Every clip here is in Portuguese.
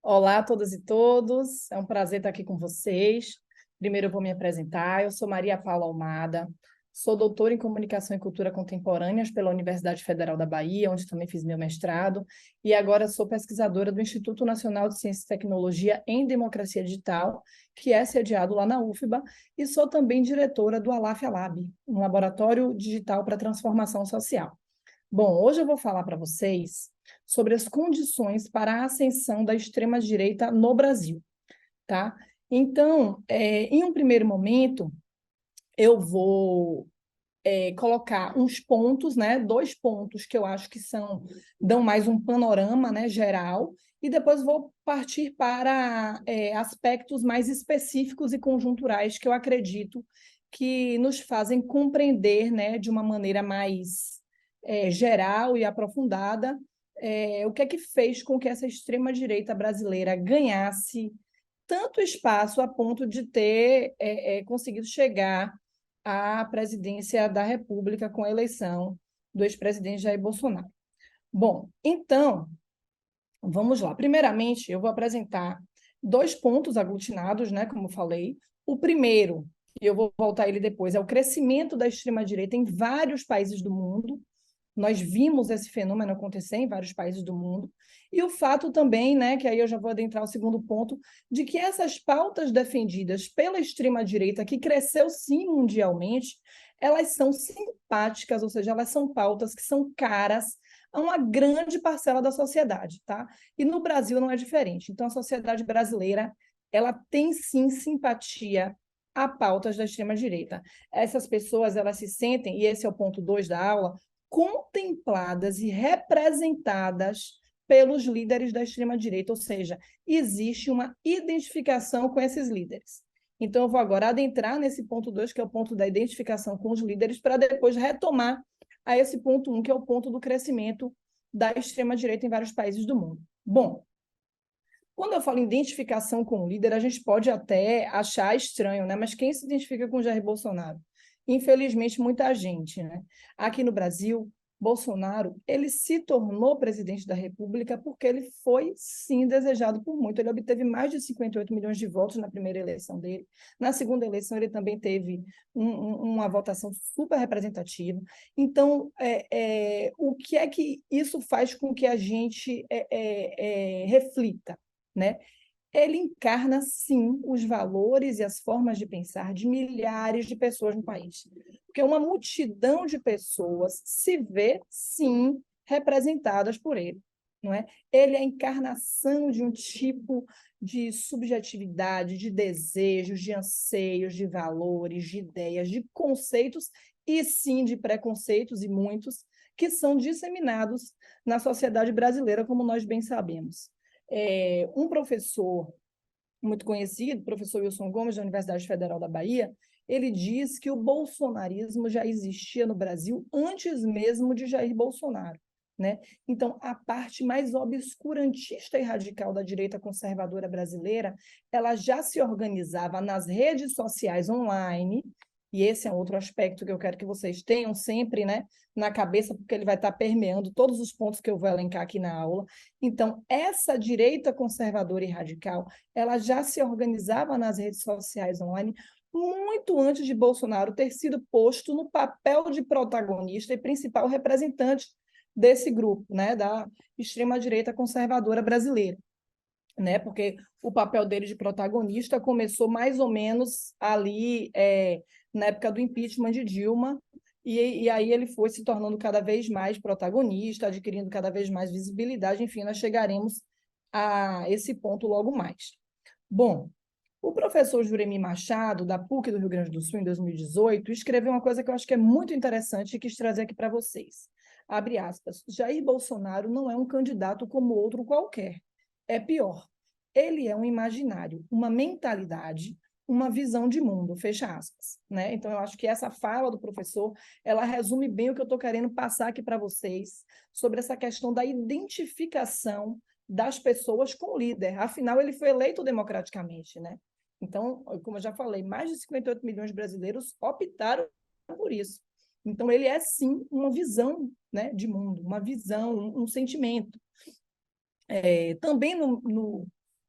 Olá a todas e todos, é um prazer estar aqui com vocês. Primeiro eu vou me apresentar, eu sou Maria Paula Almada, sou doutora em Comunicação e Cultura Contemporâneas pela Universidade Federal da Bahia, onde também fiz meu mestrado, e agora sou pesquisadora do Instituto Nacional de Ciência e Tecnologia em Democracia Digital, que é sediado lá na UFBA, e sou também diretora do Alafia Lab, um laboratório digital para transformação social. Bom, hoje eu vou falar para vocês sobre as condições para a ascensão da extrema-direita no Brasil, tá? Então, em um primeiro momento, eu vou colocar uns pontos, né? Dois pontos que eu acho que dão mais um panorama, né, geral, e depois vou partir para aspectos mais específicos e conjunturais que eu acredito que nos fazem compreender, né, de uma maneira mais geral e aprofundada o que é que fez com que essa extrema-direita brasileira ganhasse tanto espaço a ponto de ter conseguido chegar à presidência da República com a eleição do ex-presidente Jair Bolsonaro. Bom, então, vamos lá. Primeiramente, eu vou apresentar dois pontos aglutinados, né, como eu falei. O primeiro, e eu vou voltar a ele depois, é o crescimento da extrema-direita em vários países do mundo. Nós vimos esse fenômeno acontecer em vários países do mundo. E o fato também, né, que aí eu já vou adentrar o segundo ponto, de que essas pautas defendidas pela extrema-direita, que cresceu sim mundialmente, elas são simpáticas, ou seja, elas são pautas que são caras a uma grande parcela da sociedade, tá? E no Brasil não é diferente. Então, a sociedade brasileira, ela tem sim simpatia a pautas da extrema-direita. Essas pessoas, elas se sentem, e esse é o ponto 2 da aula, contempladas e representadas pelos líderes da extrema-direita, ou seja, existe uma identificação com esses líderes. Então, eu vou agora adentrar nesse ponto 2, que é o ponto da identificação com os líderes, para depois retomar a esse ponto 1, que é o ponto do crescimento da extrema-direita em vários países do mundo. Bom, quando eu falo em identificação com o líder, a gente pode até achar estranho, né? Mas quem se identifica com Jair Bolsonaro? Infelizmente, muita gente, né? Aqui no Brasil, Bolsonaro, ele se tornou presidente da República porque ele foi, sim, desejado por muito. Ele obteve mais de 58 milhões de votos na primeira eleição dele. Na segunda eleição, ele também teve uma votação super representativa. Então, o que é que isso faz com que a gente reflita? Né? Ele encarna, sim, os valores e as formas de pensar de milhares de pessoas no país. Porque uma multidão de pessoas se vê, sim, representadas por ele. Não é? Ele é a encarnação de um tipo de subjetividade, de desejos, de anseios, de valores, de ideias, de conceitos e, sim, de preconceitos, e muitos, que são disseminados na sociedade brasileira, como nós bem sabemos. Um professor muito conhecido, professor Wilson Gomes, da Universidade Federal da Bahia, ele diz que o bolsonarismo já existia no Brasil antes mesmo de Jair Bolsonaro. Né? Então, a parte mais obscurantista e radical da direita conservadora brasileira, ela já se organizava nas redes sociais online, e esse é um outro aspecto que eu quero que vocês tenham sempre, né, na cabeça, porque ele vai estar permeando todos os pontos que eu vou elencar aqui na aula. Então, essa direita conservadora e radical, ela já se organizava nas redes sociais online muito antes de Bolsonaro ter sido posto no papel de protagonista e principal representante desse grupo, né, da extrema-direita conservadora brasileira. Né, porque o papel dele de protagonista começou mais ou menos ali na época do impeachment de Dilma, e aí ele foi se tornando cada vez mais protagonista, adquirindo cada vez mais visibilidade, enfim, nós chegaremos a esse ponto logo mais. Bom, o professor Juremi Machado, da PUC do Rio Grande do Sul, em 2018, escreveu uma coisa que eu acho que é muito interessante e quis trazer aqui para vocês. Abre aspas, Jair Bolsonaro não é um candidato como outro qualquer. É pior, ele é um imaginário, uma mentalidade, uma visão de mundo, fecha aspas. Né? Então, eu acho que essa fala do professor, ela resume bem o que eu estou querendo passar aqui para vocês sobre essa questão da identificação das pessoas com o líder. Afinal, ele foi eleito democraticamente, né? Então, como eu já falei, mais de 58 milhões de brasileiros optaram por isso. Então, ele é, sim, uma visão, né, de mundo, uma visão, um sentimento. Também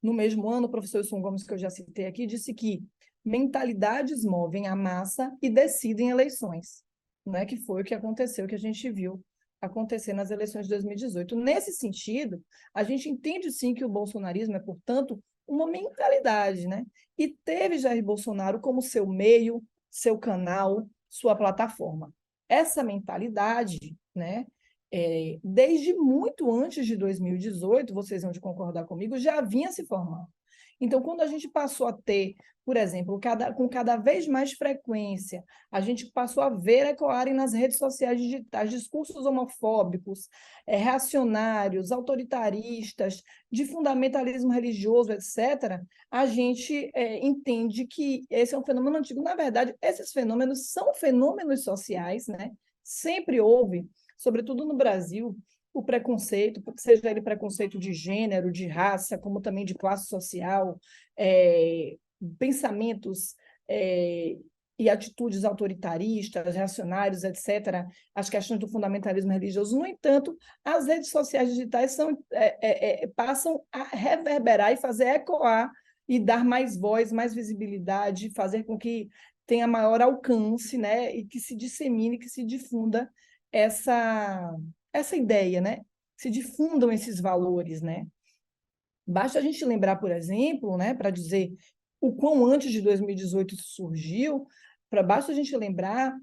No mesmo ano, o professor Wilson Gomes, que eu já citei aqui, disse que mentalidades movem a massa e decidem eleições, né? Que foi o que aconteceu, que a gente viu acontecer nas eleições de 2018. Nesse sentido, a gente entende sim que o bolsonarismo é, portanto, uma mentalidade, né? E teve Jair Bolsonaro como seu meio, seu canal, sua plataforma. Essa mentalidade, né? Desde muito antes de 2018, vocês vão de concordar comigo, já vinha se formando. Então, quando a gente passou a ter, por exemplo, com cada vez mais frequência, a gente passou a ver ecoarem nas redes sociais digitais discursos homofóbicos, reacionários, autoritaristas, de fundamentalismo religioso, etc., a gente entende que esse é um fenômeno antigo. Na verdade, esses fenômenos são fenômenos sociais, né? Sempre houve, sobretudo no Brasil, o preconceito, seja ele preconceito de gênero, de raça, como também de classe social, pensamentos e atitudes autoritaristas, reacionários, etc., as questões do fundamentalismo religioso. No entanto, as redes sociais digitais passam a reverberar e fazer ecoar e dar mais voz, mais visibilidade, fazer com que tenha maior alcance, né, e que se dissemine, que se difunda essa ideia, né? Se difundam esses valores, né? Basta a gente lembrar, por exemplo, né, para dizer o quão antes de 2018 isso surgiu, basta a gente lembrar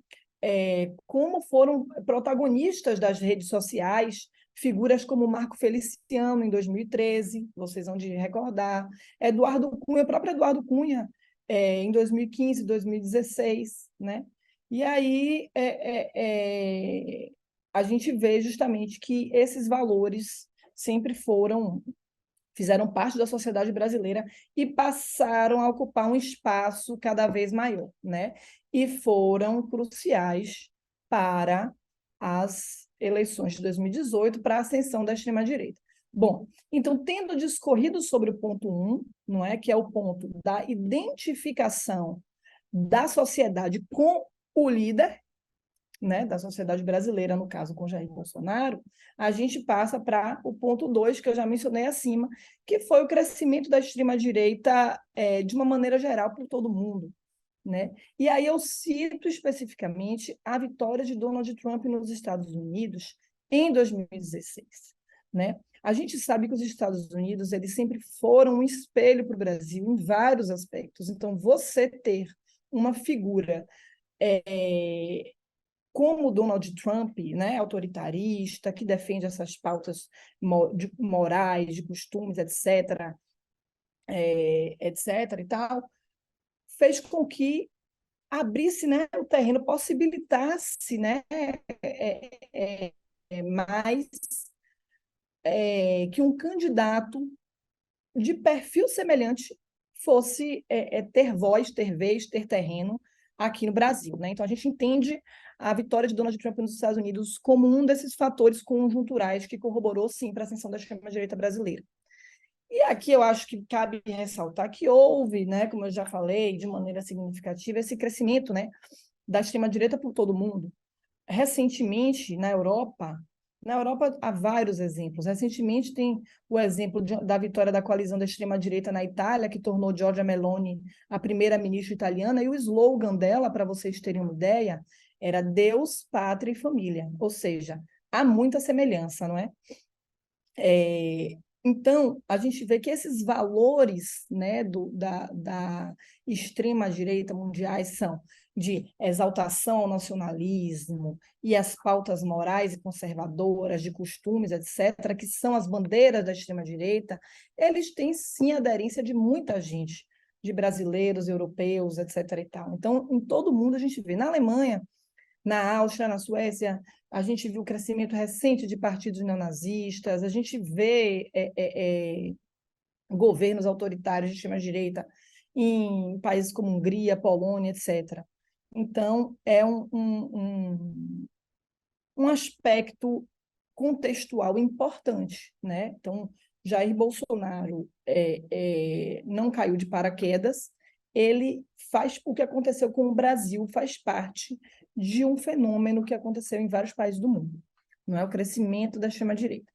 como foram protagonistas das redes sociais figuras como Marco Feliciano, em 2013, vocês vão de recordar, Eduardo Cunha, o próprio Eduardo Cunha, em 2015, 2016, né? E aí a gente vê justamente que esses valores sempre fizeram parte da sociedade brasileira e passaram a ocupar um espaço cada vez maior, né? E foram cruciais para as eleições de 2018, para a ascensão da extrema-direita. Bom, então, tendo discorrido sobre o ponto 1, não é, que é o ponto da identificação da sociedade com o líder, né, da sociedade brasileira, no caso com Jair Bolsonaro, a gente passa para o ponto 2, que eu já mencionei acima, que foi o crescimento da extrema-direita de uma maneira geral por todo mundo. Né? E aí eu cito especificamente a vitória de Donald Trump nos Estados Unidos em 2016. Né? A gente sabe que os Estados Unidos eles sempre foram um espelho para o Brasil em vários aspectos. Então, você ter uma figura como Donald Trump, né, autoritarista, que defende essas pautas morais, de costumes, etc., etc. e tal, fez com que abrisse, né, o terreno, possibilitasse, né, mais que um candidato de perfil semelhante fosse ter voz, ter vez, ter terreno aqui no Brasil. Né? Então, a gente entende a vitória de Donald Trump nos Estados Unidos como um desses fatores conjunturais que corroborou, sim, para a ascensão da extrema-direita brasileira. E aqui eu acho que cabe ressaltar que houve, né, como eu já falei, de maneira significativa, esse crescimento, né, da extrema-direita por todo o mundo. Recentemente, na Europa há vários exemplos. Recentemente tem o exemplo da vitória da coalizão da extrema-direita na Itália, que tornou Giorgia Meloni a primeira-ministra italiana, e o slogan dela, para vocês terem uma ideia, era Deus, Pátria e Família. Ou seja, há muita semelhança, não é? Então, a gente vê que esses valores, né, da extrema-direita mundiais são de exaltação ao nacionalismo e as pautas morais e conservadoras, de costumes, etc., que são as bandeiras da extrema-direita, eles têm, sim, aderência de muita gente, de brasileiros, europeus, etc. e tal. Então, em todo o mundo, a gente vê. Na Alemanha, na Áustria, na Suécia, a gente viu o crescimento recente de partidos neonazistas, a gente vê governos autoritários de extrema-direita em países como Hungria, Polônia, etc. Então, é um aspecto contextual importante. Né? Então, Jair Bolsonaro não caiu de paraquedas, ele faz o que aconteceu com o Brasil, faz parte de um fenômeno que aconteceu em vários países do mundo, não é o crescimento da extrema-direita.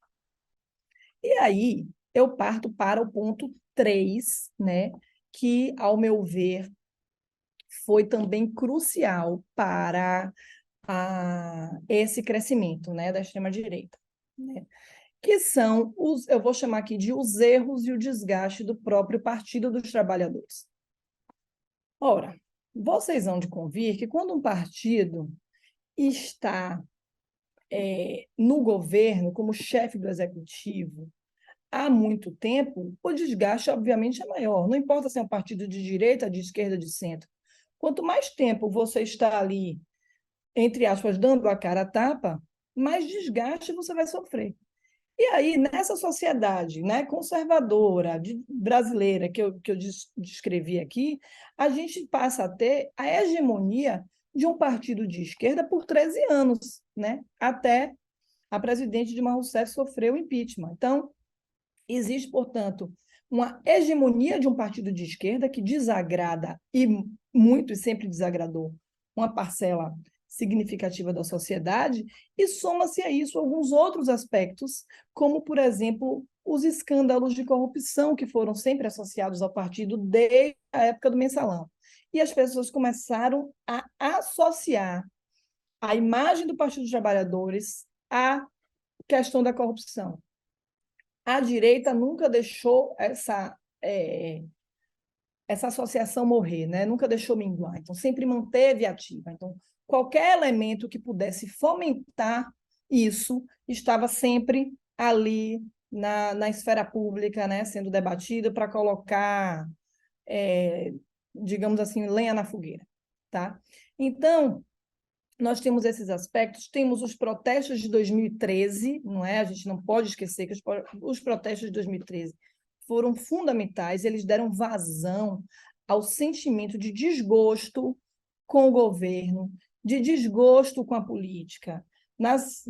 E aí, eu parto para o ponto 3, né, que, ao meu ver, foi também crucial para esse crescimento, né, da extrema-direita, né, que são eu vou chamar aqui de os erros e o desgaste do próprio Partido dos Trabalhadores. Ora, vocês vão de convir que quando um partido está no governo, como chefe do executivo, há muito tempo, o desgaste, obviamente, é maior. Não importa se é um partido de direita, de esquerda, de centro. Quanto mais tempo você está ali, entre aspas, dando a cara a tapa, mais desgaste você vai sofrer. E aí, nessa sociedade, né, conservadora, brasileira, que eu descrevi aqui, a gente passa a ter a hegemonia de um partido de esquerda por 13 anos, né, até a presidente Dilma Rousseff sofreu impeachment. Então, existe, portanto, uma hegemonia de um partido de esquerda que desagrada, e muito e sempre desagradou, uma parcela significativa da sociedade, e soma-se a isso alguns outros aspectos, como, por exemplo, os escândalos de corrupção que foram sempre associados ao partido desde a época do Mensalão. E as pessoas começaram a associar a imagem do Partido dos Trabalhadores à questão da corrupção. A direita nunca deixou essa associação morrer, né? Nunca deixou minguar, então sempre manteve ativa. Então, qualquer elemento que pudesse fomentar isso estava sempre ali na esfera pública, né? Sendo debatido para colocar, digamos assim, lenha na fogueira. Tá? Então, nós temos esses aspectos, temos os protestos de 2013, não é? A gente não pode esquecer que os protestos de 2013 foram fundamentais, eles deram vazão ao sentimento de desgosto com o governo, de desgosto com a política. Nos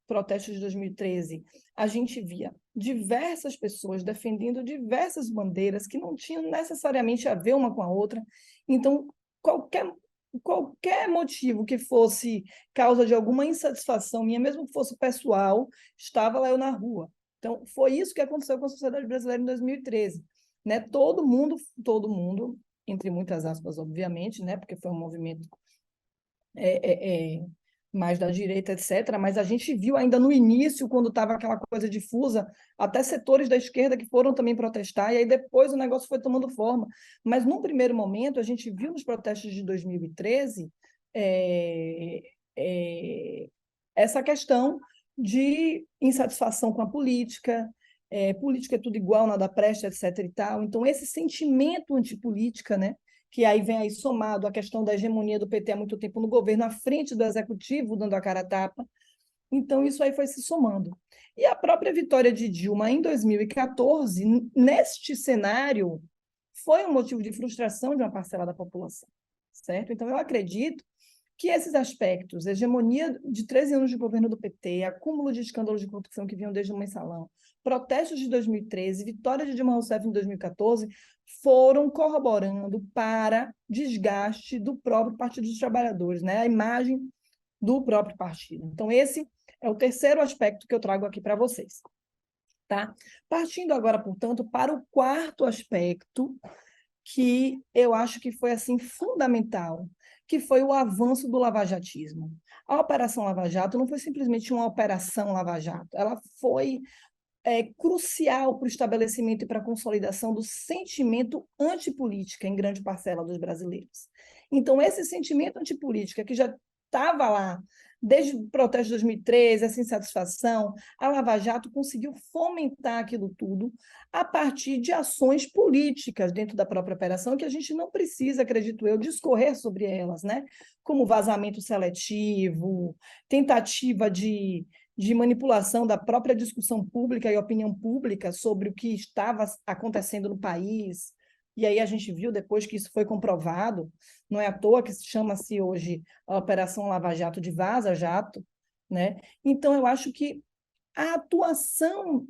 protestos de 2013, a gente via diversas pessoas defendendo diversas bandeiras que não tinham necessariamente a ver uma com a outra. Então, qualquer motivo que fosse causa de alguma insatisfação minha, mesmo que fosse pessoal, estava lá eu na rua. Então, foi isso que aconteceu com a sociedade brasileira em 2013. Né? Todo mundo, entre muitas aspas, obviamente, né? Porque foi um movimento mais da direita, etc., mas a gente viu ainda no início, quando estava aquela coisa difusa, até setores da esquerda que foram também protestar, e aí depois o negócio foi tomando forma. Mas, num primeiro momento, a gente viu nos protestos de 2013 essa questão de insatisfação com a política, política é tudo igual, nada presta, etc. e tal. Então, esse sentimento antipolítica, né? Que aí vem aí somado a questão da hegemonia do PT há muito tempo no governo, à frente do executivo, dando a cara a tapa. Então, isso aí foi se somando. E a própria vitória de Dilma em 2014, neste cenário, foi um motivo de frustração de uma parcela da população, certo? Então, eu acredito que esses aspectos, hegemonia de 13 anos de governo do PT, acúmulo de escândalos de corrupção que vinham desde o Mensalão, protestos de 2013, vitória de Dilma Rousseff em 2014, foram corroborando para desgaste do próprio Partido dos Trabalhadores, né? A imagem do próprio partido. Então, esse é o terceiro aspecto que eu trago aqui para vocês. Tá? Partindo agora, portanto, para o quarto aspecto, que eu acho que foi assim fundamental, que foi o avanço do lavajatismo. A Operação Lava Jato não foi simplesmente uma Operação Lava Jato, ela foi crucial para o estabelecimento e para a consolidação do sentimento antipolítica em grande parcela dos brasileiros. Então, esse sentimento antipolítica que já estava lá desde o protesto de 2013, essa insatisfação, a Lava Jato conseguiu fomentar aquilo tudo a partir de ações políticas dentro da própria operação, que a gente não precisa, acredito eu, discorrer sobre elas, né? Como vazamento seletivo, tentativa de manipulação da própria discussão pública e opinião pública sobre o que estava acontecendo no país. E aí a gente viu depois que isso foi comprovado, não é à toa que chama-se hoje a Operação Lava Jato de Vaza Jato, né? Então, eu acho que a atuação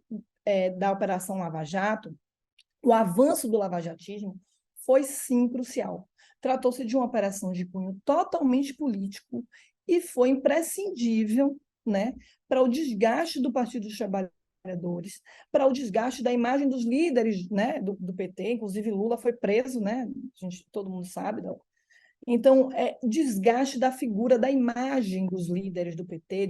da Operação Lava Jato, o avanço do lavajatismo, foi sim crucial. Tratou-se de uma operação de cunho totalmente político e foi imprescindível, né, para o desgaste do Partido dos Trabalhadores trabalhadores, para o desgaste da imagem dos líderes, né, do PT, inclusive Lula foi preso, né, todo mundo sabe. Então, desgaste da figura, da imagem dos líderes do PT,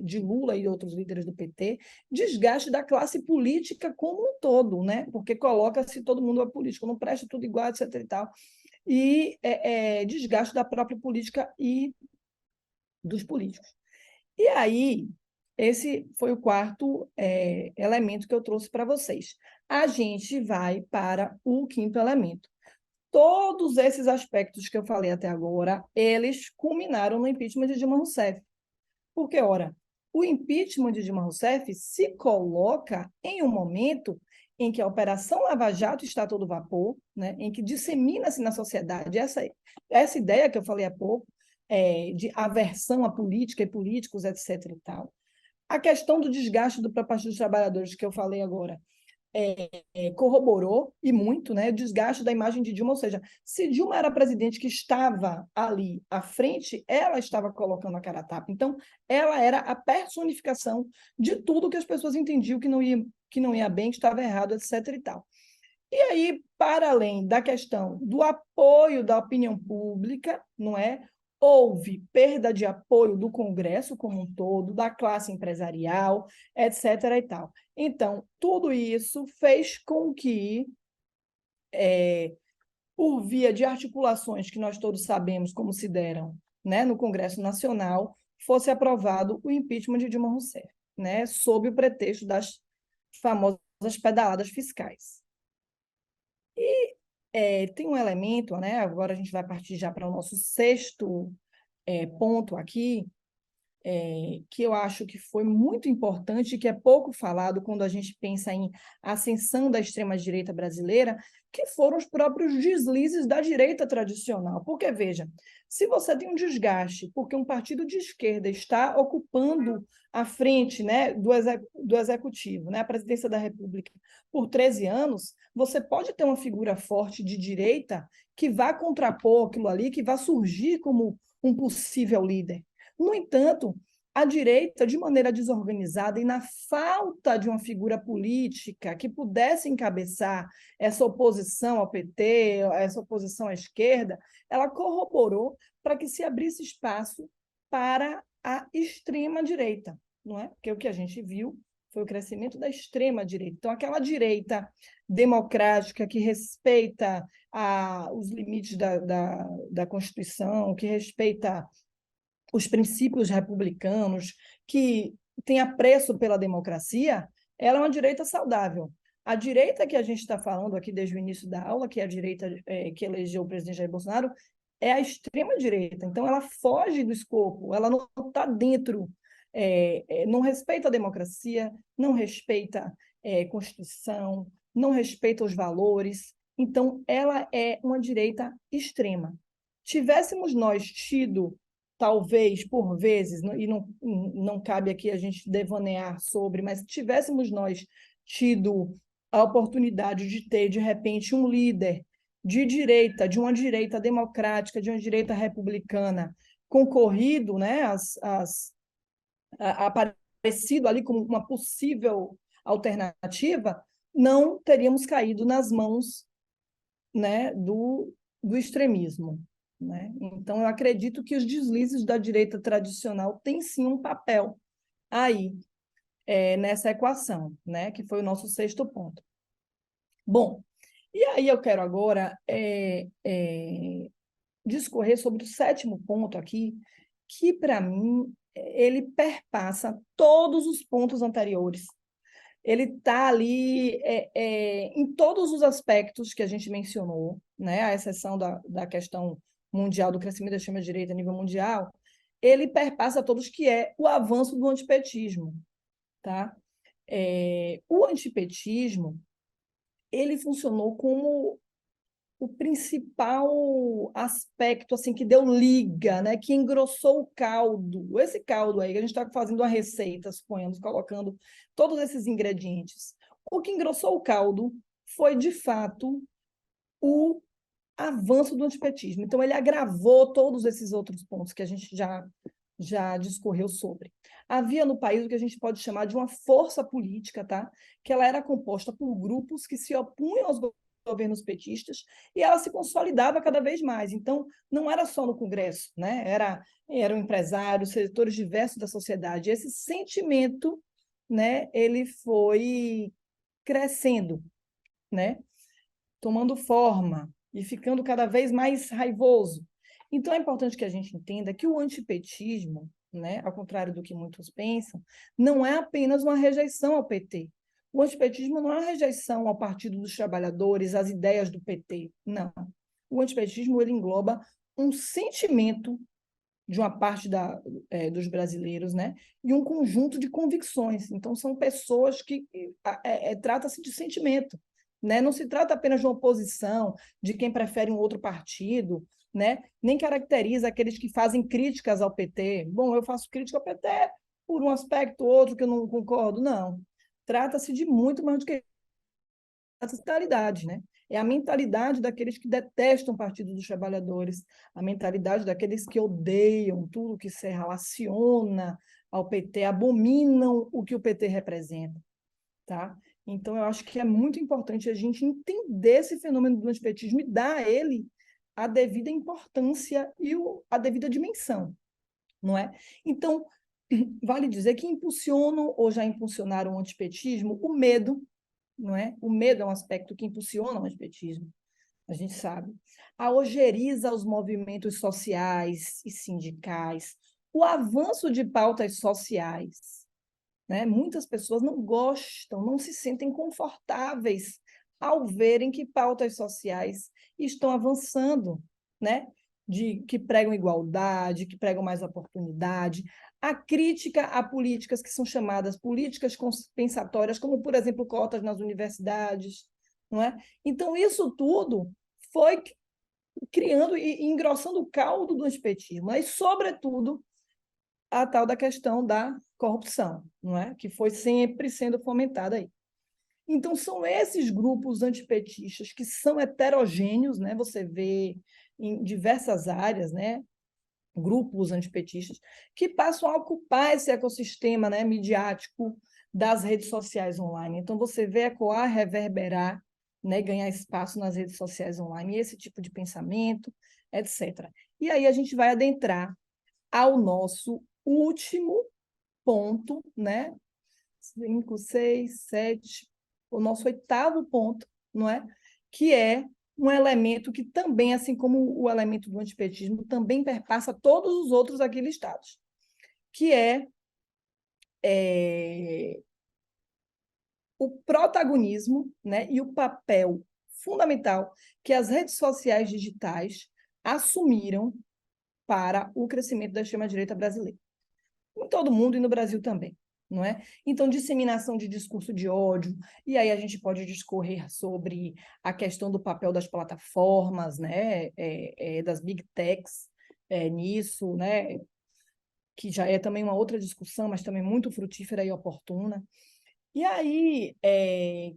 de Lula e outros líderes do PT, desgaste da classe política como um todo, né, porque coloca-se todo mundo a político, não presta tudo igual, etc. e tal, e desgaste da própria política e dos políticos. E aí, esse foi o quarto elemento que eu trouxe para vocês. A gente vai para o quinto elemento. Todos esses aspectos que eu falei até agora, eles culminaram no impeachment de Dilma Rousseff. Porque, ora, o impeachment de Dilma Rousseff se coloca em um momento em que a Operação Lava Jato está a todo vapor, né, em que dissemina-se na sociedade essa ideia que eu falei há pouco, de aversão à política e políticos, etc. e tal. A questão do desgaste do Partido dos Trabalhadores, que eu falei agora, corroborou, e muito, né, o desgaste da imagem de Dilma, ou seja, se Dilma era a presidente que estava ali à frente, ela estava colocando a cara a tapa. Então, ela era a personificação de tudo que as pessoas entendiam que não ia bem, que estava errado, etc. e tal. E aí, para além da questão do apoio da opinião pública, não é? Houve perda de apoio do Congresso como um todo, da classe empresarial, etc. e tal. Então, tudo isso fez com que, por via de articulações que nós todos sabemos como se deram, né, no Congresso Nacional, fosse aprovado o impeachment de Dilma Rousseff, né, sob o pretexto das famosas pedaladas fiscais. E tem um elemento, né, agora a gente vai partir já para o nosso sexto ponto aqui, que eu acho que foi muito importante e que é pouco falado quando a gente pensa em ascensão da extrema-direita brasileira, que foram os próprios deslizes da direita tradicional. Porque, veja, se você tem um desgaste porque um partido de esquerda está ocupando a frente, né, do executivo, né, a presidência da República, por 13 anos, você pode ter uma figura forte de direita que vá contrapor aquilo ali, que vá surgir como um possível líder. No entanto, a direita, de maneira desorganizada e na falta de uma figura política que pudesse encabeçar essa oposição ao PT, essa oposição à esquerda, ela corroborou para que se abrisse espaço para a extrema-direita, não é? Porque o que a gente viu foi o crescimento da extrema-direita. Então, aquela direita democrática que respeita os limites da Constituição, que respeita os princípios republicanos, que tem apreço pela democracia, ela é uma direita saudável. A direita que a gente está falando aqui desde o início da aula, que é a direita que elegeu o presidente Jair Bolsonaro, é a extrema-direita. Então, ela foge do escopo, ela não está dentro, não respeita a democracia, não respeita a Constituição, não respeita os valores. Então, ela é uma direita extrema. Tivéssemos nós tido talvez, por vezes, e não cabe aqui a gente devanear sobre, mas se tivéssemos nós tido a oportunidade de ter, de repente, um líder de direita, de uma direita democrática, de uma direita republicana, concorrido, né, aparecido ali como uma possível alternativa, não teríamos caído nas mãos, né, do extremismo. Né? Então, eu acredito que os deslizes da direita tradicional têm sim um papel aí nessa equação, né? Que foi o nosso sexto ponto. Bom, e aí eu quero agora discorrer sobre o sétimo ponto aqui, que, para mim, ele perpassa todos os pontos anteriores. Ele está ali em todos os aspectos que a gente mencionou, né? À exceção da questão mundial, do crescimento da extrema-direita a nível mundial, ele perpassa todos, que é o avanço do antipetismo. Tá? O antipetismo, ele funcionou como o principal aspecto assim que deu liga, né, que engrossou o caldo. Esse caldo aí, que a gente está fazendo uma receita, suponhamos, colocando todos esses ingredientes. O que engrossou o caldo foi, de fato, o avanço do antipetismo. Então, ele agravou todos esses outros pontos que a gente já já discorreu sobre. Havia no país o que a gente pode chamar de uma força política, tá? Que ela era composta por grupos que se opunham aos governos petistas e ela se consolidava cada vez mais. Então, não era só no Congresso, né? Eram empresários, setores diversos da sociedade. Esse sentimento, né, ele foi crescendo, né? Tomando forma e ficando cada vez mais raivoso. Então, é importante que a gente entenda que o antipetismo, né, ao contrário do que muitos pensam, não é apenas uma rejeição ao PT. O antipetismo não é uma rejeição ao Partido dos Trabalhadores, às ideias do PT. Não. O antipetismo ele engloba um sentimento de uma parte dos brasileiros, né? E um conjunto de convicções. Então, são pessoas que trata-se de sentimento, né? Não se trata apenas de uma oposição, de quem prefere um outro partido, né? Nem caracteriza aqueles que fazem críticas ao PT. Bom, eu faço crítica ao PT por um aspecto ou outro que eu não concordo. Não. Trata-se de muito mais do que essa mentalidade, né? É a mentalidade daqueles que detestam o Partido dos Trabalhadores, a mentalidade daqueles que odeiam tudo que se relaciona ao PT, abominam o que o PT representa, tá? Então, eu acho que é muito importante a gente entender esse fenômeno do antipetismo e dar a ele a devida importância e a devida dimensão, não é? Então, vale dizer que impulsionam ou já impulsionaram o antipetismo o medo, não é? O medo é um aspecto que impulsiona o antipetismo, a gente sabe. A ojeriza aos movimentos sociais e sindicais, o avanço de pautas sociais, né? Muitas pessoas não gostam, não se sentem confortáveis ao verem que pautas sociais estão avançando, né? Que pregam igualdade, que pregam mais oportunidade. A crítica a políticas que são chamadas políticas compensatórias, como, por exemplo, cotas nas universidades, não é? Então, isso tudo foi criando e engrossando o caldo do antipetismo, e, sobretudo, a tal da questão da corrupção, não é? Que foi sempre sendo fomentada aí. Então, são esses grupos antipetistas que são heterogêneos, né? Você vê em diversas áreas, né? Grupos antipetistas que passam a ocupar esse ecossistema, né, midiático das redes sociais online. Então, você vê ecoar, reverberar, né, ganhar espaço nas redes sociais online, esse tipo de pensamento, etc. E aí a gente vai adentrar ao nosso último ponto, né? 5, 6, 7, o nosso oitavo ponto, não é? Que é um elemento que também, assim como o elemento do antipetismo, também perpassa todos os outros aqui listados, que é o protagonismo, né, e o papel fundamental que as redes sociais digitais assumiram para o crescimento da extrema-direita brasileira. Em todo mundo e no Brasil também, não é? Então, disseminação de discurso de ódio, e aí a gente pode discorrer sobre a questão do papel das plataformas, né, das big techs nisso, né, que já é também uma outra discussão, mas também muito frutífera e oportuna. E aí,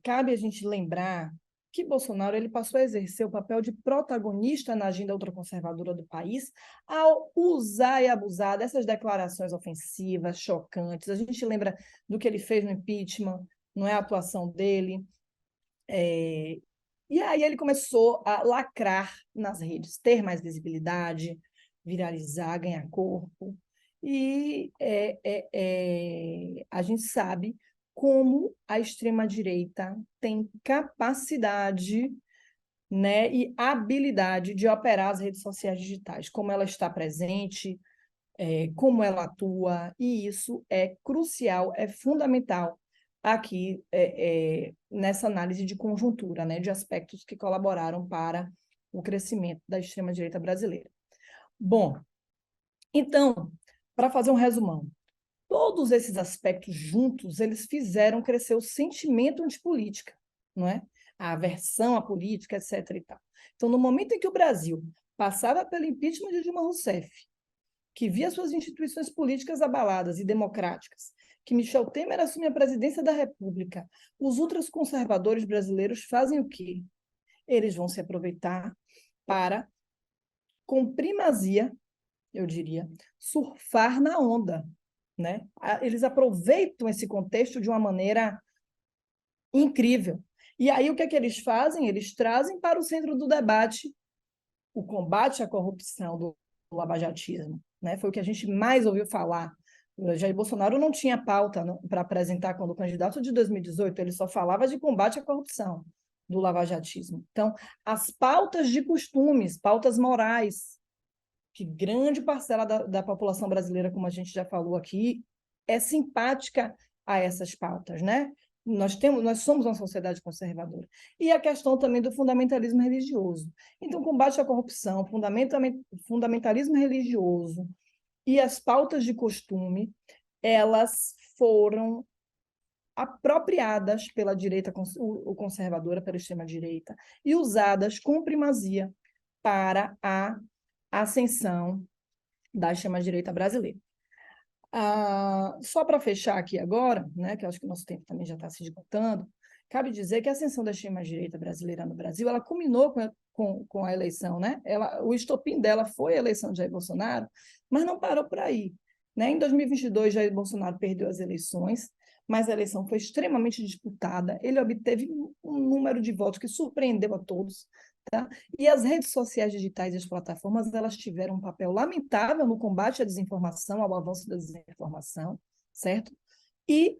cabe a gente lembrar que Bolsonaro ele passou a exercer o papel de protagonista na agenda ultraconservadora do país ao usar e abusar dessas declarações ofensivas, chocantes. A gente lembra do que ele fez no impeachment, não é a atuação dele. E aí ele começou a lacrar nas redes, ter mais visibilidade, viralizar, ganhar corpo. E a gente sabe como a extrema-direita tem capacidade, né, e habilidade de operar as redes sociais digitais, como ela está presente, como ela atua, e isso é crucial, é fundamental aqui nessa análise de conjuntura, né, de aspectos que colaboraram para o crescimento da extrema-direita brasileira. Bom, então, para fazer um resumão, todos esses aspectos juntos, eles fizeram crescer o sentimento antipolítica, não é? A aversão à política, etc. E tal. Então, no momento em que o Brasil passava pelo impeachment de Dilma Rousseff, que via suas instituições políticas abaladas e democráticas, que Michel Temer assume a presidência da República, os ultraconservadores brasileiros fazem o quê? Eles vão se aproveitar para, com primazia, eu diria, surfar na onda, né? Eles aproveitam esse contexto de uma maneira incrível. E aí, o que é que eles fazem? Eles trazem para o centro do debate o combate à corrupção do lavajatismo, né? Foi o que a gente mais ouviu falar. O Jair Bolsonaro não tinha pauta para apresentar quando candidato de 2018, ele só falava de combate à corrupção do lavajatismo. Então, as pautas de costumes, pautas morais, que grande parcela da população brasileira, como a gente já falou aqui, é simpática a essas pautas, né? Nós somos uma sociedade conservadora. E a questão também do fundamentalismo religioso. Então, combate à corrupção, fundamentalismo religioso e as pautas de costume, elas foram apropriadas pela direita conservadora, pela extrema-direita, e usadas com primazia para a ascensão da extrema-direita brasileira. Só para fechar aqui agora, né, que eu acho que o nosso tempo também já está se esgotando, cabe dizer que a ascensão da extrema-direita brasileira no Brasil, ela culminou com a eleição, né? O estopim dela foi a eleição de Jair Bolsonaro, mas não parou por aí, né? Em 2022, Jair Bolsonaro perdeu as eleições, mas a eleição foi extremamente disputada, ele obteve um número de votos que surpreendeu a todos, tá? E as redes sociais digitais e as plataformas, elas tiveram um papel lamentável no combate à desinformação, ao avanço da desinformação, certo? E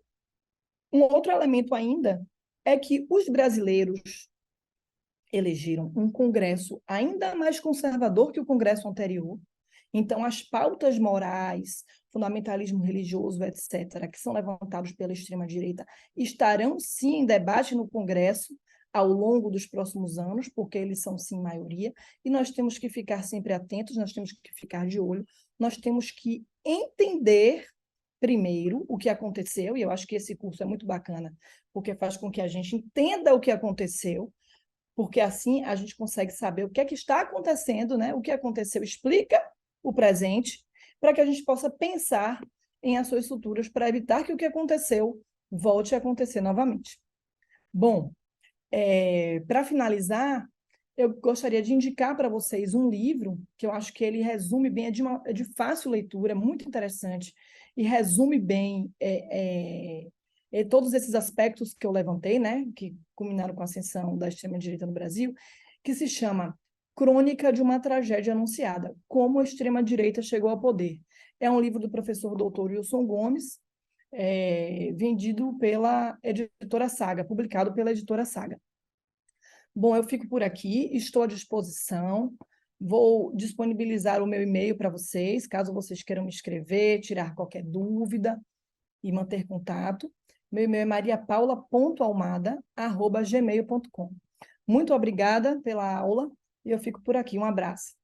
um outro elemento ainda é que os brasileiros elegeram um Congresso ainda mais conservador que o Congresso anterior. Então, as pautas morais, fundamentalismo religioso, etc., que são levantados pela extrema-direita, estarão, sim, em debate no Congresso ao longo dos próximos anos, porque eles são, sim, maioria, e nós temos que ficar sempre atentos, nós temos que ficar de olho, nós temos que entender primeiro o que aconteceu, e eu acho que esse curso é muito bacana, porque faz com que a gente entenda o que aconteceu, porque assim a gente consegue saber o que é que está acontecendo, né? O que aconteceu explica o presente, para que a gente possa pensar em ações futuras para evitar que o que aconteceu volte a acontecer novamente. Bom, para finalizar, eu gostaria de indicar para vocês um livro que eu acho que ele resume bem, é de fácil leitura, muito interessante, e resume bem todos esses aspectos que eu levantei, né, que culminaram com a ascensão da extrema-direita no Brasil, que se chama Crônica de uma Tragédia Anunciada, Como a Extrema-Direita Chegou ao Poder. É um livro do professor doutor Wilson Gomes, vendido pela editora Saga, publicado pela editora Saga. Bom, eu fico por aqui, estou à disposição, vou disponibilizar o meu e-mail para vocês, caso vocês queiram me escrever, tirar qualquer dúvida e manter contato. Meu e-mail é mariapaula.almada@gmail.com. Muito obrigada pela aula e eu fico por aqui. Um abraço.